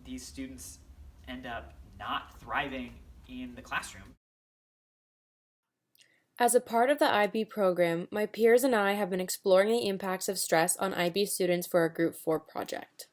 these students end up not thriving in the classroom. As a part of the IB program, my peers and I have been exploring the impacts of stress on IB students for our Group 4 project.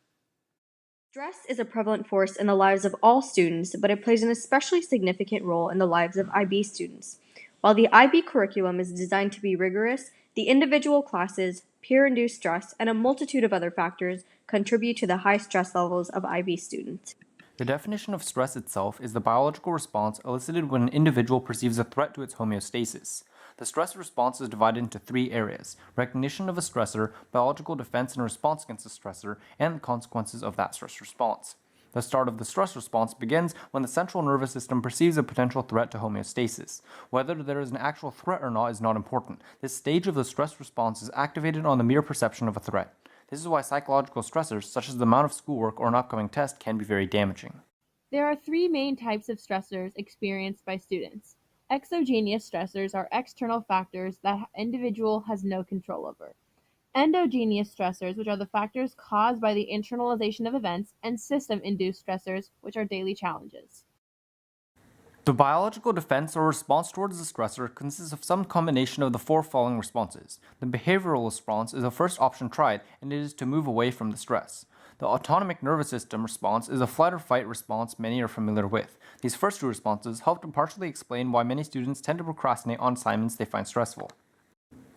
Stress is a prevalent force in the lives of all students, but it plays an especially significant role in the lives of IB students. While the IB curriculum is designed to be rigorous, the individual classes, peer-induced stress, and a multitude of other factors contribute to the high stress levels of IB students. The definition of stress itself is the biological response elicited when an individual perceives a threat to its homeostasis. The stress response is divided into three areas: recognition of a stressor, biological defense and response against the stressor, and the consequences of that stress response. The start of the stress response begins when the central nervous system perceives a potential threat to homeostasis. Whether there is an actual threat or not is not important. This stage of the stress response is activated on the mere perception of a threat. This is why psychological stressors, such as the amount of schoolwork or an upcoming test, can be very damaging. There are three main types of stressors experienced by students. Exogenous stressors are external factors that an individual has no control over. Endogenous stressors, which are the factors caused by the internalization of events, and system-induced stressors, which are daily challenges. The biological defense or response towards the stressor consists of some combination of the four following responses. The behavioral response is the first option tried, and it is to move away from the stress. The autonomic nervous system response is a flight or fight response many are familiar with. These first two responses help to partially explain why many students tend to procrastinate on assignments they find stressful.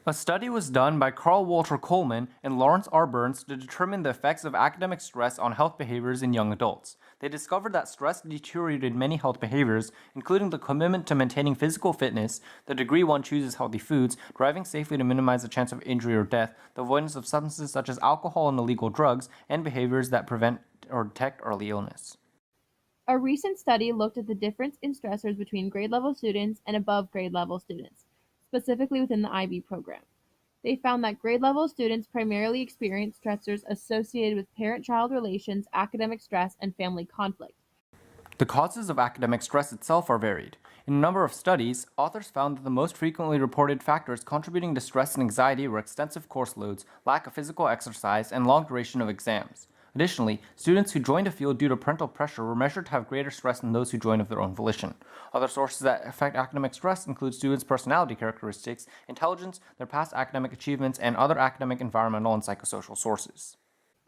A study was done by Carl Walter Coleman and Lawrence R. Burns to determine the effects of academic stress on health behaviors in young adults. They discovered that stress deteriorated many health behaviors, including the commitment to maintaining physical fitness, the degree one chooses healthy foods, driving safely to minimize the chance of injury or death, the avoidance of substances such as alcohol and illegal drugs, and behaviors that prevent or detect early illness. A recent study looked at the difference in stressors between grade level students and above grade level students, specifically within the IB program. They found that grade level students primarily experience stressors associated with parent-child relations, academic stress, and family conflict. The causes of academic stress itself are varied. In a number of studies, authors found that the most frequently reported factors contributing to stress and anxiety were extensive course loads, lack of physical exercise, and long duration of exams. Additionally, students who joined a field due to parental pressure were measured to have greater stress than those who joined of their own volition. Other sources that affect academic stress include students' personality characteristics, intelligence, their past academic achievements, and other academic, environmental, and psychosocial sources.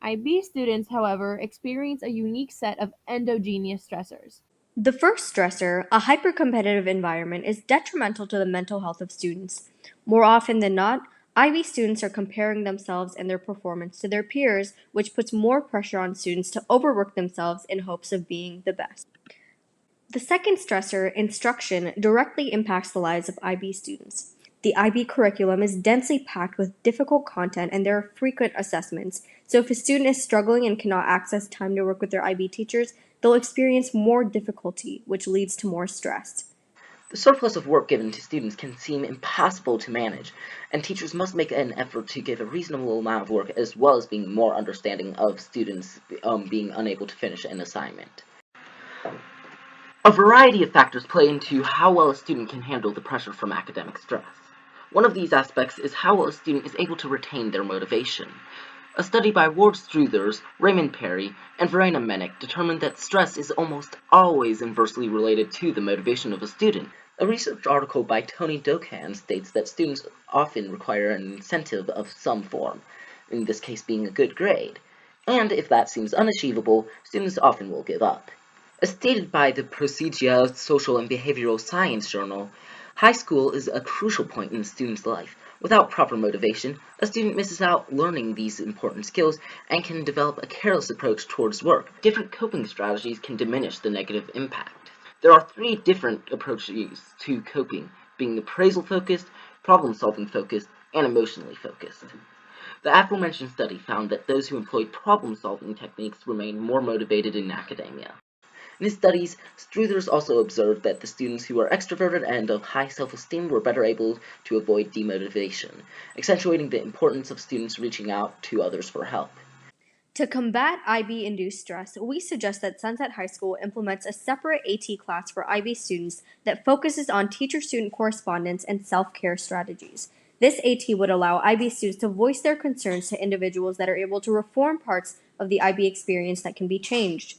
IB students, however, experience a unique set of endogenous stressors. The first stressor, a hyper-competitive environment, is detrimental to the mental health of students. More often than not, IB students are comparing themselves and their performance to their peers, which puts more pressure on students to overwork themselves in hopes of being the best. The second stressor, instruction, directly impacts the lives of IB students. The IB curriculum is densely packed with difficult content and there are frequent assessments. So if a student is struggling and cannot access time to work with their IB teachers, they'll experience more difficulty, which leads to more stress. The surplus of work given to students can seem impossible to manage, and teachers must make an effort to give a reasonable amount of work as well as being more understanding of students being unable to finish an assignment. A variety of factors play into how well a student can handle the pressure from academic stress. One of these aspects is how well a student is able to retain their motivation. A study by Ward Struthers, Raymond Perry, and Verena Mennick determined that stress is almost always inversely related to the motivation of a student. A research article by Tony Dokan states that students often require an incentive of some form, in this case being a good grade, and if that seems unachievable, students often will give up. As stated by the Procedia Social and Behavioral Science Journal, high school is a crucial point in a student's life. Without proper motivation, a student misses out learning these important skills and can develop a careless approach towards work. Different coping strategies can diminish the negative impact. There are three different approaches to coping, being appraisal-focused, problem-solving focused, and emotionally focused. The aforementioned study found that those who employed problem-solving techniques remained more motivated in academia. In his studies, Struthers also observed that the students who were extroverted and of high self-esteem were better able to avoid demotivation, accentuating the importance of students reaching out to others for help. To combat IB-induced stress, we suggest that Sunset High School implements a separate AT class for IB students that focuses on teacher-student correspondence and self-care strategies. This AT would allow IB students to voice their concerns to individuals that are able to reform parts of the IB experience that can be changed.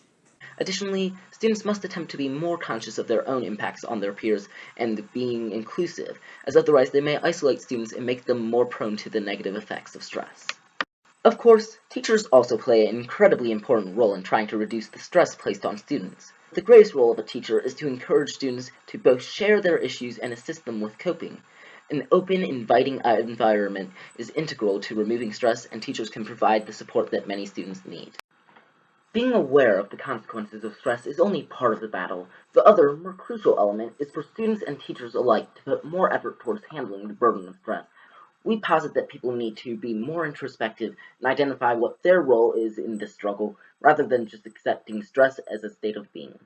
Additionally, students must attempt to be more conscious of their own impacts on their peers and being inclusive, as otherwise they may isolate students and make them more prone to the negative effects of stress. Of course, teachers also play an incredibly important role in trying to reduce the stress placed on students. The greatest role of a teacher is to encourage students to both share their issues and assist them with coping. An open, inviting environment is integral to removing stress, and teachers can provide the support that many students need. Being aware of the consequences of stress is only part of the battle. The other, more crucial element is for students and teachers alike to put more effort towards handling the burden of stress. We posit that people need to be more introspective and identify what their role is in this struggle, rather than just accepting stress as a state of being.